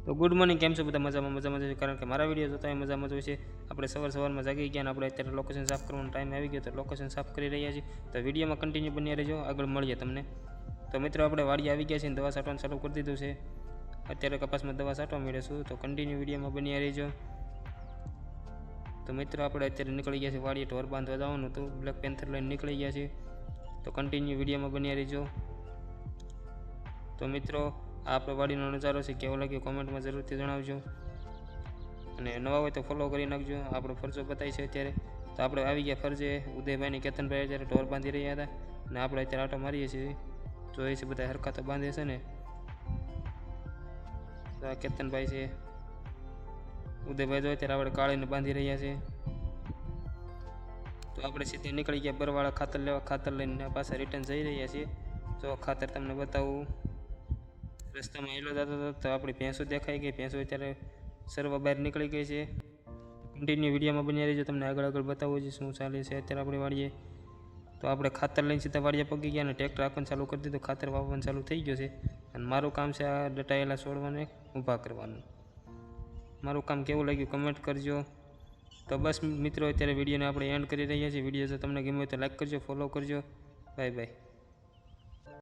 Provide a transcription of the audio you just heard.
તો good morning, કેમ છો બધા? મજામાં છે, કારણ કે મારા વિડીયો જોતા હોય મજામાં જ હોય છે. આપણે સવારમાં જાગી ગયા અને આપણે અત્યારે લોકેશન સાફ કરવાનો ટાઈમ આવી ગયો, તો લોકેશન સાફ કરી રહ્યા છીએ. તો વિડીયોમાં કન્ટિન્યુ બની રહેજો, આગળ મળીએ તમને. તો મિત્રો, આપણે વાડી આવી ગયા છીએ, દવા છાંટવાનું ચાલુ કરી દીધું છે. અત્યારે કપાસમાં દવા છાંટવા મળીશું, તો કન્ટિન્યુ વિડીયોમાં બની રહેજો. તો મિત્રો, આપણે અત્યારે નીકળી ગયા છીએ વાડીએ, ઢોર બાંધવા જવાનું હતું. બ્લેક પેન્થર લઈને નીકળી ગયા છીએ, તો કન્ટિન્યુ વિડીયોમાં બની રહેજો. તો મિત્રો, આ આપણે વાડીનો નજારો છે, કેવો લાગ્યો કોમેન્ટમાં જરૂરથી જણાવજો. અને નવા હોય તો ફોલો કરી નાખજો. આપણો ફરજો બતાવી છે અત્યારે. તો આપણે આવી ગયા ફરજે. ઉદયભાઈ કેતનભાઈ અત્યારે ઢોર બાંધી રહ્યા હતા, અને આપણે અત્યારે આટો મારીએ છીએ. જોઈએ છે બધા હરખા તો બાંધે છે ને. કેતનભાઈ છે, ઉદયભાઈ જો અત્યારે આપણે કાળીને બાંધી રહ્યા છે. તો આપણે સીધે નીકળી ગયા બરવાળા ખાતર લેવા. ખાતર લઈને પાછા રિટર્ન જઈ રહ્યા છીએ. જો ખાતર તમને બતાવું. રસ્તામાં હેલો જતો હતો તો આપણી ભેંસો દેખાઈ ગઈ. ભેંસો અત્યારે સરવા બહાર નીકળી ગઈ છે. કન્ટિન્યુ વિડીયોમાં બની રહીજો, તમને આગળ બતાવું છે શું ચાલે છે અત્યારે આપણે વાડીએ. તો આપણે ખાતર લઈને સીધા વાડીએ પગી ગયા અને ટ્રેક્ટર આપવાનું ચાલુ કરી દીધું. ખાતર વાવવાનું ચાલુ થઈ ગયું છે, અને મારું કામ છે આ ડટાયેલા છોડવાને ઊભા કરવાનું. મારું કામ કેવું લાગ્યું કમેન્ટ કરજો. તો બસ મિત્રો, અત્યારે વિડીયોને આપણે એન્ડ કરી રહ્યા છીએ. વિડીયો જો તમને ગમ્યો હોય તો લાઈક કરજો, ફોલો કરજો. Bye bye.